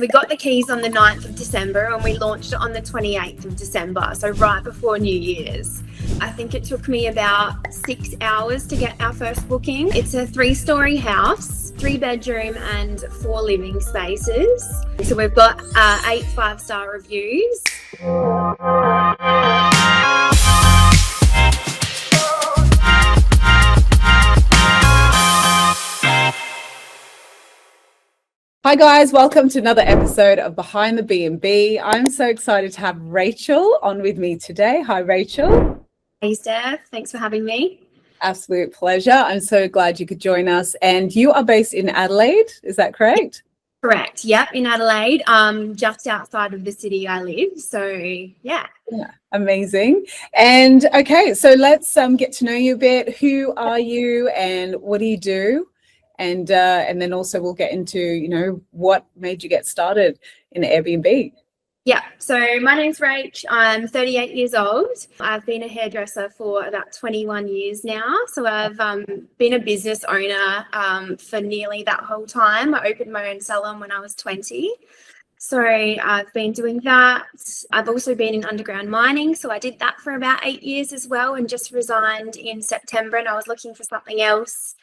We got the keys on the 9th of December and we launched it on the 28th of December, so right before New Year's. I think it took me about 6 hours to get our first booking. It's a 3-story house, 3-bedroom and 4 living spaces. So we've got 8 5-star reviews. Hi guys, welcome to another episode of Behind the BnB. I'm so excited to have Rachel on with me today. Hi Rachel. Hey Steph, thanks for having me. Absolute pleasure. I'm so glad you could join us. And you are based in Adelaide, is that correct? Correct, yep, in Adelaide, just outside of the city I live, so yeah. Amazing. And okay, so let's get to know you a bit. Who are you and what do you do? And then also we'll get into, you know, what made you get started in Airbnb. Yeah, so my name's Rach. I'm 38 years old. I've been a hairdresser for about 21 years now. So I've been a business owner for nearly that whole time. I opened my own salon when I was 20. So I've been doing that. I've also been in underground mining. So I did that for about 8 years as well and just resigned in September, and I was looking for something else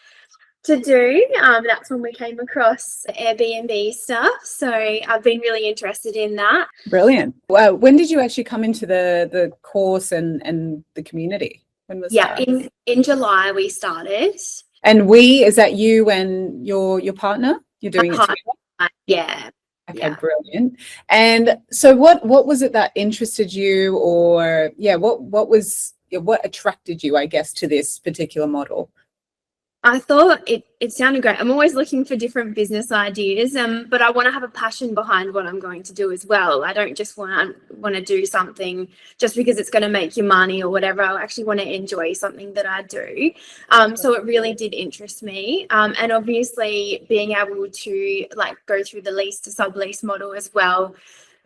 to do. That's when we came across the Airbnb stuff. So I've been really interested in that. Brilliant. Well, when did you actually come into the course and the community? When was that? In July we started. And is that you and your partner? You're doing it together? Yeah. Okay, yeah. Brilliant. And so what was it that interested you, or what attracted you, I guess, to this particular model? I thought it sounded great. I'm always looking for different business ideas, but I want to have a passion behind what I'm going to do as well. I don't just want to do something just because it's going to make you money or whatever. I actually want to enjoy something that I do. So it really did interest me. And obviously being able to go through the lease to sublease model as well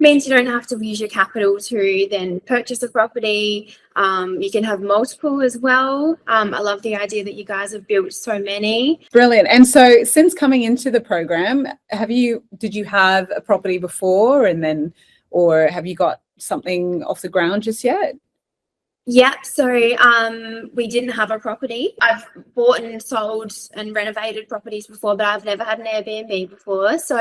means you don't have to use your capital to then purchase a property. You can have multiple as well. I love the idea that you guys have built so many. Brilliant. And so since coming into the program, did you have a property before or have you got something off the ground just yet? Yeah, so we didn't have a property. I've bought and sold and renovated properties before, but I've never had an Airbnb before. So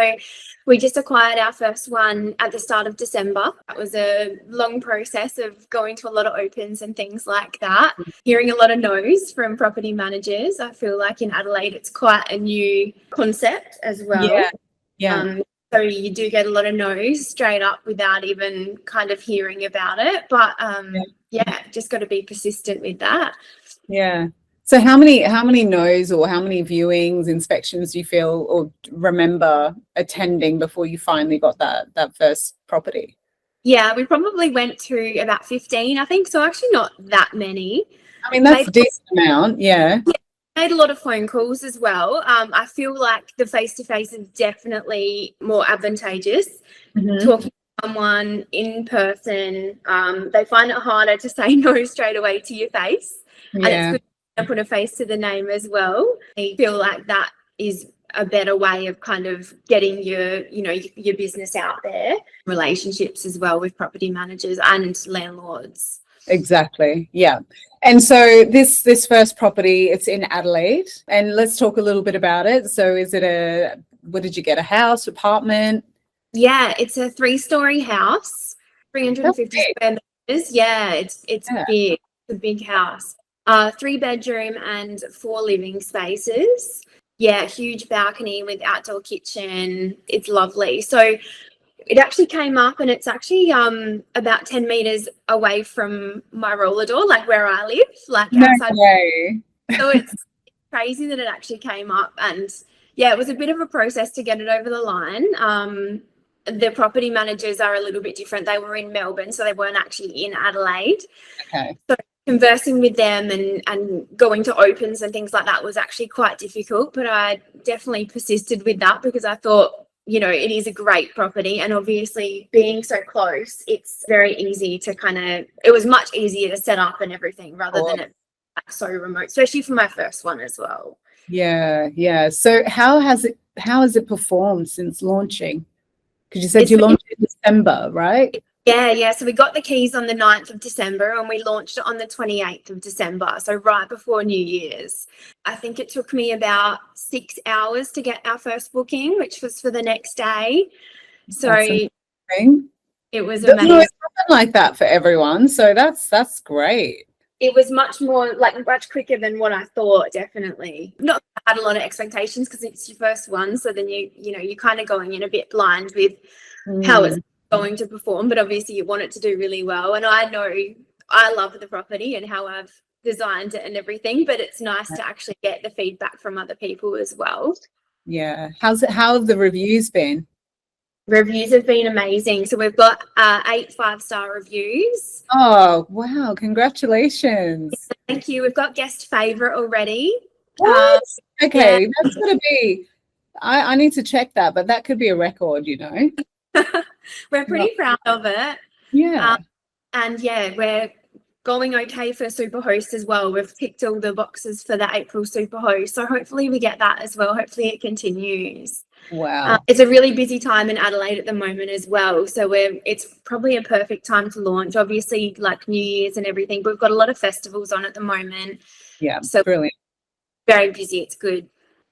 we just acquired our first one at the start of December. It was a long process of going to a lot of opens and things like that, hearing a lot of no's from property managers. I feel like in Adelaide it's quite a new concept as well. Yeah. So you do get a lot of no's straight up without even kind of hearing about it. But just got to be persistent with that. Yeah. So how many no's or how many viewings, inspections do you feel or remember attending before you finally got that first property? Yeah, we probably went to about 15, I think. So actually not that many. I mean, that's a decent amount. Yeah. Made a lot of phone calls as well. I feel like the face-to-face is definitely more advantageous. Talking to someone in person, they find it harder to say no straight away to your face. And it's good to put a face to the name as well. I feel like that is a better way of kind of getting your business out there. Relationships as well with property managers and landlords. Exactly. Yeah. And so this first property, it's in Adelaide, and let's talk a little bit about it. So what did you get? A house, apartment? Yeah, it's a 3-story house, 350 square meters. Yeah, it's big. It's a big house. 3-bedroom and 4 living spaces. Yeah, huge balcony with outdoor kitchen. It's lovely. So it actually came up, and it's actually about 10 meters away from my roller door, like where I live, outside. Way. So it's crazy that it actually came up, and yeah, it was a bit of a process to get it over the line. The property managers are a little bit different. They were in Melbourne, so they weren't actually in Adelaide. Okay. So conversing with them and going to opens and things like that was actually quite difficult, but I definitely persisted with that because I thought, it is a great property, and obviously being so close, it's very easy to it was much easier to set up and everything rather than it so remote, especially for my first one as well. Yeah. So how has it performed since launching? Because you said It's you been- launched in December, right? Yeah. So we got the keys on the 9th of December and we launched it on the 28th of December. So right before New Year's. I think it took me about 6 hours to get our first booking, which was for the next day. So That's amazing. it was Doesn't amazing. always happen like that for everyone. So that's great. It was much more, like, much quicker than what I thought, definitely. Not that I had a lot of expectations because it's your first one. So then you're kind of going in a bit blind with how it's going to perform, but obviously you want it to do really well. And I know I love the property and how I've designed it and everything, but it's nice to actually get the feedback from other people as well. Yeah. How have the reviews been? Reviews have been amazing. So we've got 8 5-star reviews. Oh, wow. Congratulations. Thank you. We've got guest favorite already. What? Okay, yeah. that's going to be, I need to check that, but that could be a record, you know? We're pretty proud of it. Yeah. And yeah, we're going okay for Superhost as well. We've ticked all the boxes for the April Superhost. So hopefully we get that as well. Hopefully it continues. Wow. It's a really busy time in Adelaide at the moment as well. So it's probably a perfect time to launch. Obviously, like New Year's and everything, but we've got a lot of festivals on at the moment. Yeah, So brilliant. very busy. It's good.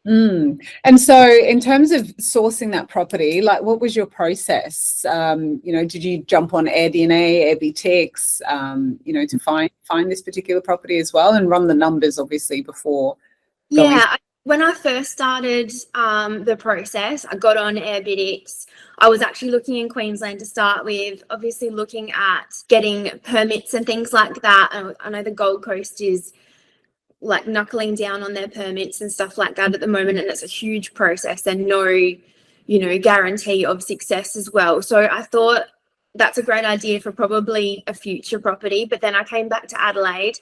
And so in terms of sourcing that property, like what was your process? Did you jump on AirDNA, Airbitix, to find this particular property as well and run the numbers obviously before going? Yeah, when I first started the process, I got on Airbitix. I was actually looking in Queensland to start with, obviously looking at getting permits and things like that. I know the Gold Coast is like knuckling down on their permits and stuff like that at the moment, and it's a huge process and no guarantee of success as well. So I thought that's a great idea for probably a future property, but then I came back to Adelaide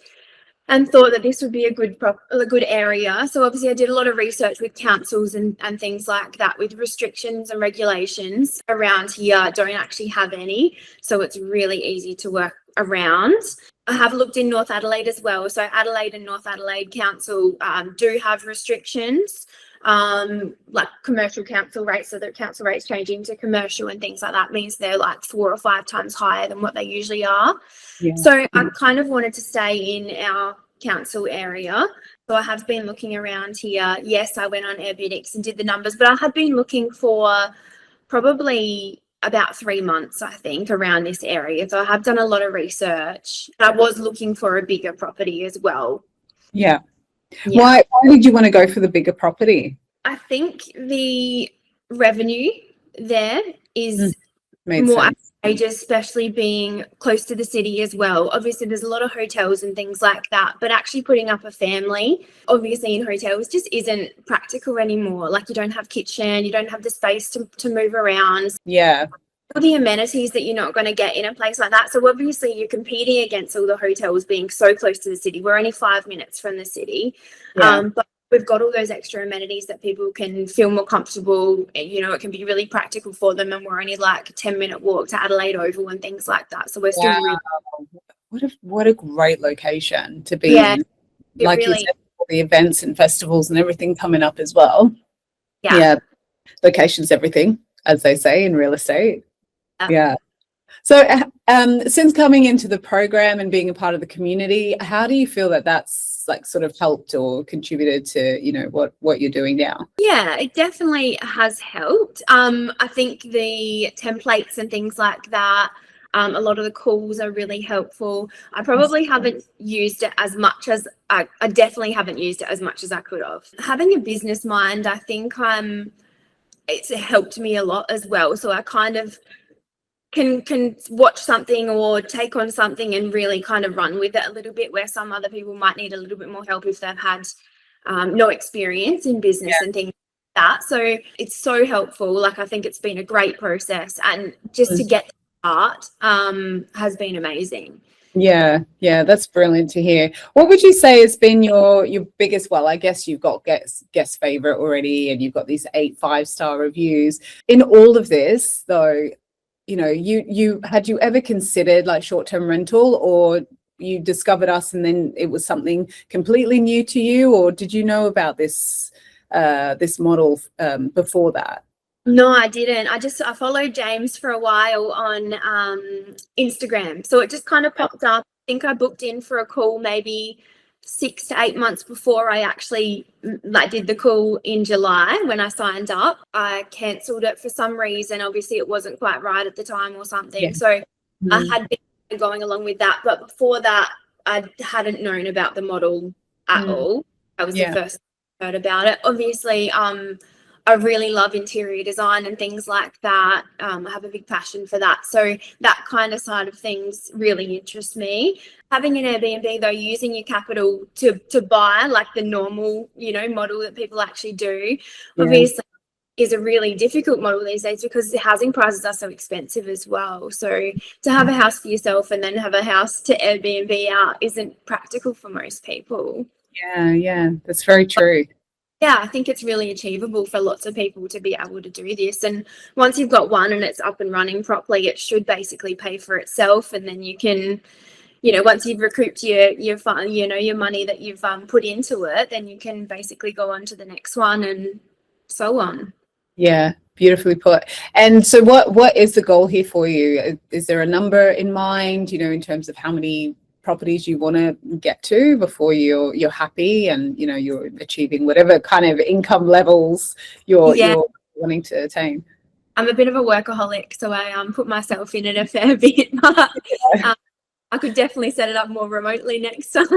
and thought that this would be a good area. So obviously I did a lot of research with councils and things like that, with restrictions and regulations around here. Don't actually have any, so it's really easy to work around. I have looked in North Adelaide as well. So Adelaide and North Adelaide Council do have restrictions, like commercial council rates. So the council rates changing to commercial and things like that means they're like 4 or 5 times higher than what they usually are. Yeah. So I kind of wanted to stay in our council area. So I have been looking around here. Yes, I went on Airbnb and did the numbers, but I have been looking for probably about 3 months, I think, around this area. So I have done a lot of research. I was looking for a bigger property as well. Yeah. Why did you want to go for the bigger property? I think the revenue there is Made more sense. advantageous, especially being close to the city as well. Obviously, there's a lot of hotels and things like that, but actually putting up a family, obviously in hotels, just isn't practical anymore. Like, you don't have kitchen, you don't have the space to move around. Yeah. All the amenities that you're not going to get in a place like that. So obviously you're competing against all the hotels being so close to the city. We're only 5 minutes from the city. Yeah. But we've got all those extra amenities that people can feel more comfortable. It can be really practical for them. And we're only like a 10-minute walk to Adelaide Oval and things like that. So we're still really... What a great location to be in. Like really... you said, all the events and festivals and everything coming up as well. Yeah. Location's everything, as they say in real estate. Yeah. So since coming into the program and being a part of the community, how do you feel that that's like sort of helped or contributed to, what you're doing now? Yeah, it definitely has helped. I think the templates and things like that, a lot of the calls are really helpful. I probably haven't used it as much as I definitely haven't used it as much as I could have. Having a business mind, I think it's helped me a lot as well. So I kind of can watch something or take on something and really kind of run with it a little bit, where some other people might need a little bit more help if they've had no experience in business and things like that. So it's so helpful. Like, I think it's been a great process, and just to get the start has been amazing. Yeah, that's brilliant to hear. What would you say has been your biggest, well, I guess you've got guest favorite already, and you've got these 8 5-star reviews. In all of this, though, you had you ever considered like short-term rental, or you discovered us and then it was something completely new to you, or did you know about this model before that? No, I didn't. I followed James for a while on Instagram. So it just kind of popped up. I think I booked in for a call maybe 6 to 8 months before I actually did the call in July when I signed up. I cancelled it for some reason. Obviously it wasn't quite right at the time or something. Yeah. So I Mm. had been going along with that. But before that, I hadn't known about the model at all. I was the first I heard about it. Obviously, I really love interior design and things like that. I have a big passion for that. So that kind of side of things really interests me. Having an Airbnb though, using your capital to buy like the normal, model that people actually do, obviously is a really difficult model these days because the housing prices are so expensive as well. So to have a house for yourself and then have a house to Airbnb out isn't practical for most people. Yeah, that's very true. Yeah, I think it's really achievable for lots of people to be able to do this. And once you've got one and it's up and running properly, it should basically pay for itself. And then you can, once you've recouped your fund, your money that you've put into it, then you can basically go on to the next one and so on. Yeah, beautifully put. And so what is the goal here for you? Is there a number in mind, in terms of how many properties you want to get to before you're happy and you're achieving whatever kind of income levels you're wanting to attain? I'm a bit of a workaholic, so I put myself in it a fair bit, but I could definitely set it up more remotely next time.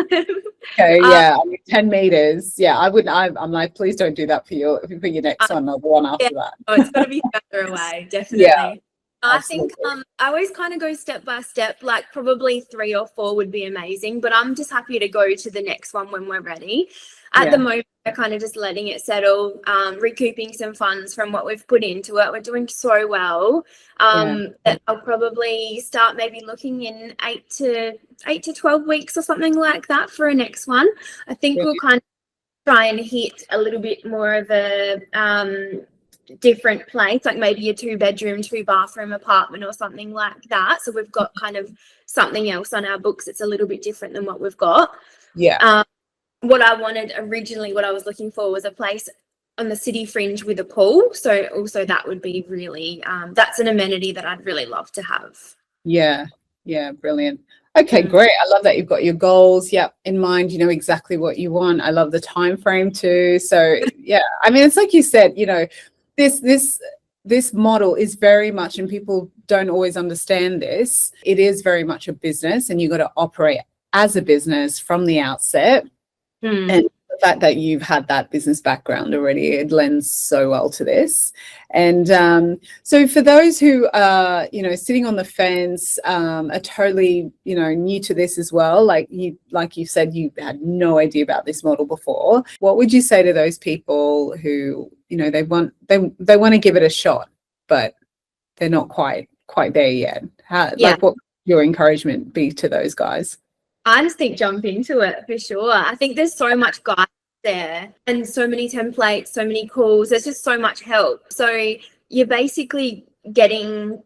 Okay, yeah, 10 meters. Yeah, I wouldn't. I'm like, please don't do that for your next one or the one after that. Oh, it's got to be further away, definitely. Yeah. I think I always kind of go step by step, like probably 3 or 4 would be amazing, but I'm just happy to go to the next one when we're ready. At the moment, we're kind of just letting it settle, recouping some funds from what we've put into it. We're doing so well that I'll probably start maybe looking in 8 to 12 weeks or something like that for a next one. I think we'll kind of try and hit a little bit more of a different place, like maybe a 2-bedroom 2-bathroom apartment or something like that. So we've got kind of something else on our books. It's a little bit different than what we've got. What I wanted originally, what I was looking for was a place on the city fringe with a pool. So also that would be really that's an amenity that I'd really love to have. Yeah, Brilliant. Okay, great. I love that you've got your goals in mind. You know exactly what you want. I love the time frame too. So yeah, I mean, it's like you said, this model is very much, and people don't always understand this, it is very much a business, and you've got to operate as a business from the outset. And the fact that you've had that business background already, it lends so well to this. And so for those who are sitting on the fence, are totally new to this as well, like you said, you had no idea about this model before, what would you say to those people who they want to give it a shot but they're not quite there yet? Like, what would your encouragement be to those guys? I just think jump into it for sure. I think there's so much guidance there and so many templates, so many calls. There's just so much help. So you're basically getting,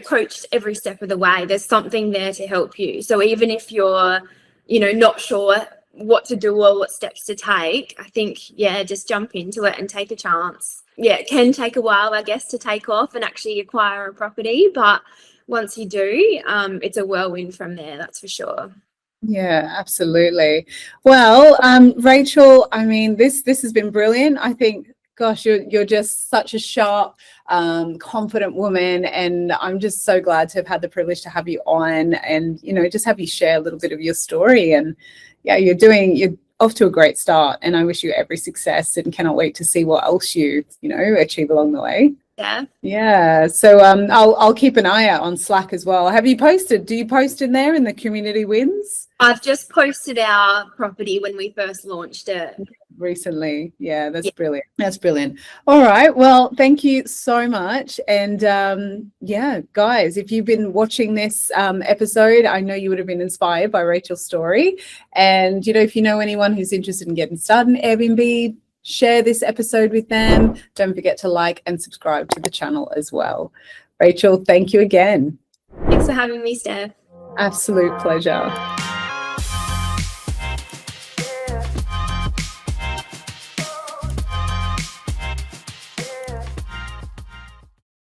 coached every step of the way. There's something there to help you. So even if you're, not sure what to do or what steps to take, I think, just jump into it and take a chance. Yeah, it can take a while, I guess, to take off and actually acquire a property. But once you do, it's a whirlwind from there, that's for sure. Yeah, absolutely. Well, Rachel, I mean, this has been brilliant. I think, gosh, you're just such a sharp, confident woman, and I'm just so glad to have had the privilege to have you on and just have you share a little bit of your story. And you're off to a great start, and I wish you every success and cannot wait to see what else you achieve along the way. Yeah. So I'll keep an eye out on Slack as well. Have you posted? Do you post in there in the community wins? I've just posted our property when we first launched it recently. Yeah, that's brilliant. That's brilliant. All right. Well, thank you so much. And guys, if you've been watching this episode, I know you would have been inspired by Rachel's story. And if you know anyone who's interested in getting started in Airbnb, share this episode with them. Don't forget to like and subscribe to the channel as well. Rachel, thank you again. Thanks for having me, Steph. Absolute pleasure.